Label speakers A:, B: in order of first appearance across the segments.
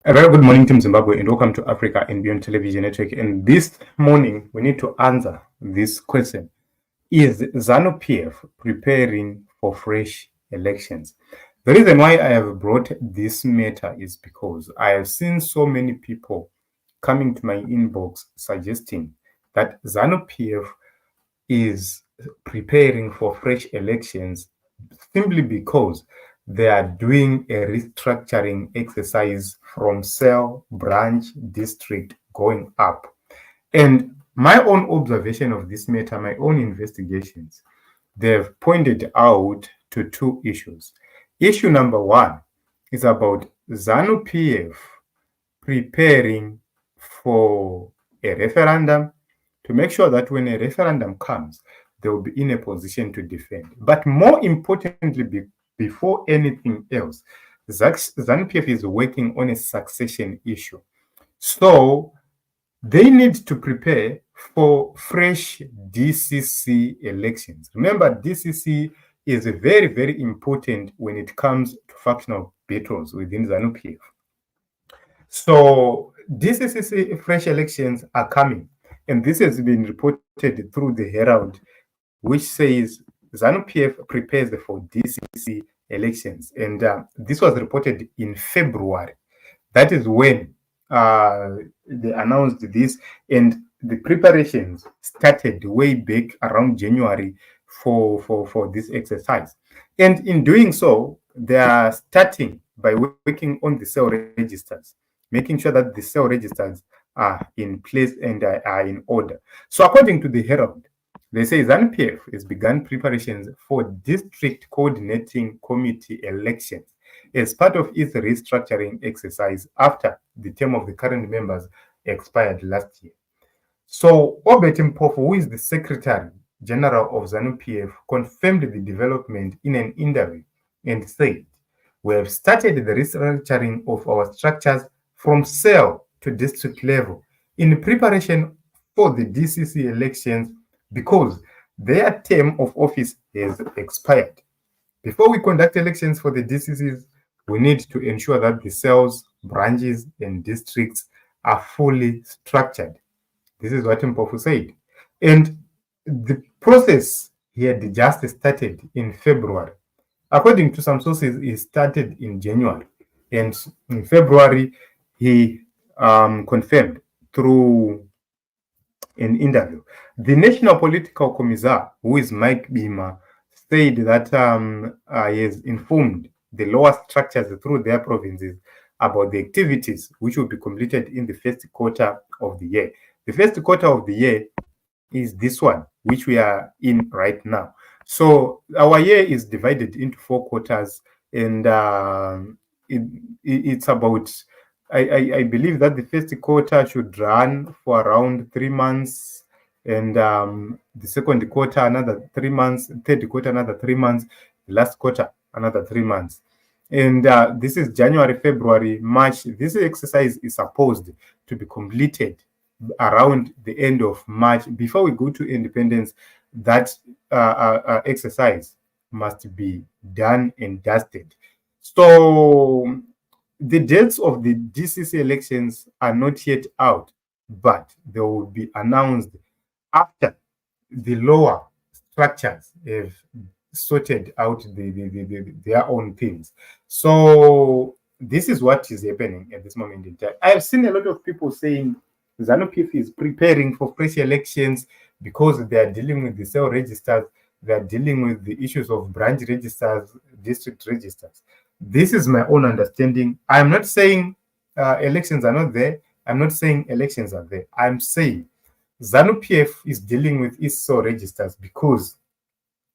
A: A very good morning, Team Zimbabwe, and welcome to Africa and Beyond Television Network. And this morning, we need to answer this question. Is ZANU PF preparing for fresh elections? The reason why I have brought this matter is because I have seen so many people coming to my inbox suggesting that ZANU PF is preparing for fresh elections simply because they are doing a restructuring exercise from cell, branch, district going up. And my own observation of this matter, my own investigations, they've pointed out to two issues. Issue number one is about ZANU PF preparing for a referendum to make sure that when a referendum comes, they will be in a position to defend. But more importantly, before anything else, ZANU PF is working on a succession issue. So they need to prepare for fresh DCC elections. Remember, DCC is very, very important when it comes to factional battles within ZANU PF. So DCC fresh elections are coming, and this has been reported through the Herald, which says ZANU PF prepares for DCC elections, and this was reported in February. That is when they announced this, and the preparations started way back around January for this exercise. And in doing so, they are starting by working on the cell registers, making sure that the cell registers are in place and are in order. So according to the Herald, they say ZANU PF has begun preparations for district coordinating committee elections as part of its restructuring exercise after the term of the current members expired last year. So Obet Mpofu, who is the Secretary General of ZANU PF, confirmed the development in an interview and said, "We have started the restructuring of our structures from cell to district level in preparation for the DCC elections because their term of office has expired. Before we conduct elections for the DCCs, we need to ensure that the cells, branches, and districts are fully structured." This is what Mpofu said. And the process he had just started in February. According to some sources, it started in January. And in February, he confirmed through an interview. The National Political Commissar, who is Mike Bima, said that he has informed the lower structures through their provinces about the activities which will be completed in the first quarter of the year. The first quarter of the year is this one, which we are in right now. So our year is divided into 4 quarters, and it's about, I believe that the first quarter should run for around 3 months, and the second quarter another 3 months, third quarter another 3 months, the last quarter another 3 months. And this is January, February, March. This exercise is supposed to be completed around the end of March. Before we go to independence, that exercise must be done and dusted. So the dates of the DCC elections are not yet out, but they will be announced after the lower structures have sorted out their own things. So this is what is happening at this moment in time. I have seen a lot of people saying ZANU PF is preparing for fresh elections because they are dealing with the cell registers, they are dealing with the issues of branch registers, district registers. This is my own understanding. I'm not saying elections are not there. I'm not saying elections are there. I'm saying ZANU PF is dealing with its cell registers because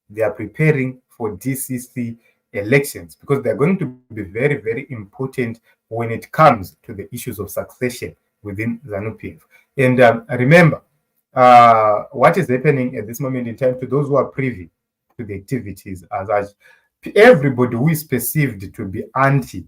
A: they are preparing for DCC elections, because they're going to be very, very important when it comes to the issues of succession within ZANU PF. And remember, what is happening at this moment in time, to those who are privy to the activities, as everybody who is perceived to be anti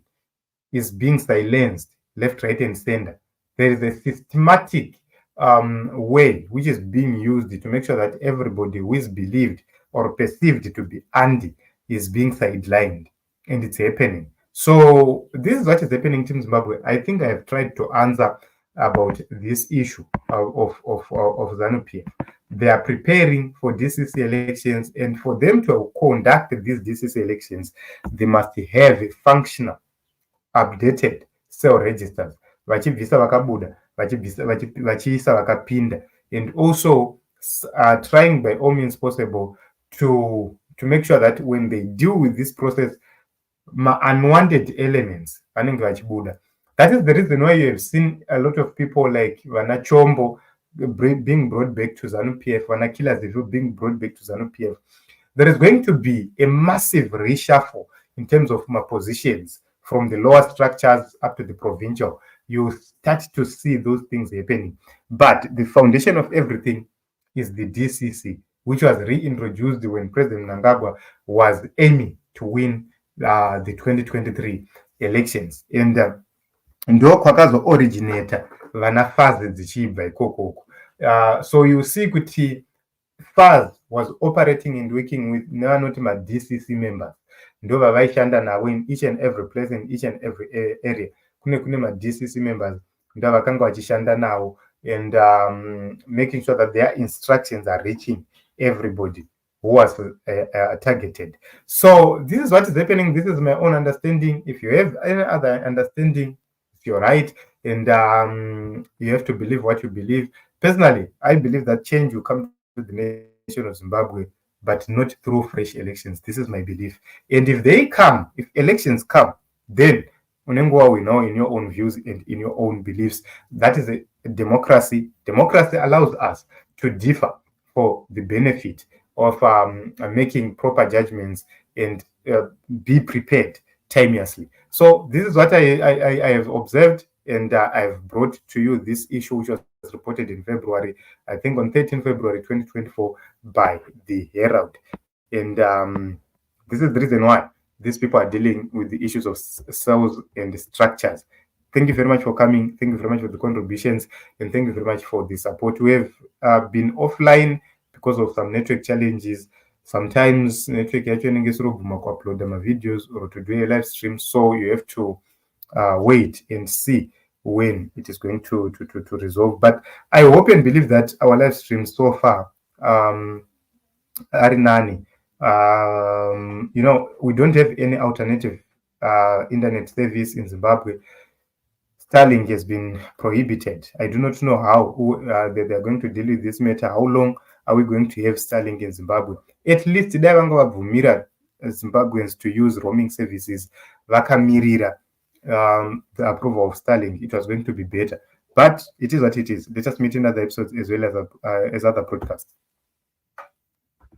A: is being silenced left, right, and center. There is a systematic way which is being used to make sure that everybody who is believed or perceived to be anti is being sidelined, and it's happening. So this is what is happening in Zimbabwe. I think I have tried to answer about this issue of ZANU PF. They are preparing for DCC elections, and for them to conduct these DCC elections, they must have a functional, updated cell registers. Vachibvisa vakabuda, vachiisa vakapinda, and also trying by all means possible to make sure that when they deal with this process, unwanted elements vanenge vachibuda. That is the reason why you have seen a lot of people like Vana Chombo being brought back to ZANU PF, Vana Killers being brought back to ZANU PF. There is going to be a massive reshuffle in terms of my positions from the lower structures up to the provincial. You start to see those things happening. But the foundation of everything is the DCC, which was reintroduced when President Mnangagwa was aiming to win the 2023 elections. And ndo kwakazooriginata vana fazi dzichibva ikokoko. So you see kuti FAZ was operating and working with nevanoti DCC members. Ndo vavaishanda navo in each and every place, in each and every area. Kune DCC members ndo vakanga vachishanda navo, and making sure that their instructions are reaching everybody who was targeted. So this is what is happening. This is my own understanding. If you have any other understanding, you're right, and you have to believe what you believe. Personally, I believe that change will come to the nation of Zimbabwe, but not through fresh elections. This is my belief. And if they come, if elections come, then unengwa we know in your own views and in your own beliefs. That is a democracy. Democracy allows us to differ for the benefit of making proper judgments and be prepared timeously. So this is what I have observed, and I've brought to you this issue, which was reported in February, I think on 13 February 2024 by the Herald. And this is the reason why these people are dealing with the issues of cells and structures. Thank you very much for coming. Thank you very much for the contributions, and thank you very much for the support. We have been offline because of some network challenges. Sometimes network actually gets upload my videos or to do a live stream, so you have to wait and see when it is going to resolve. But I hope and believe that our live streams so far, Arinani, you know, we don't have any alternative internet service in Zimbabwe. Starlink has been prohibited. I do not know how they are going to deal with this matter. How long are we going to have Starlink in Zimbabwe? At least they vangavabvumira Zimbabweans to use roaming services. Vakamirira the approval of Starlink. It was going to be better, but it is what it is. Let us meet in other episodes as well as other podcasts.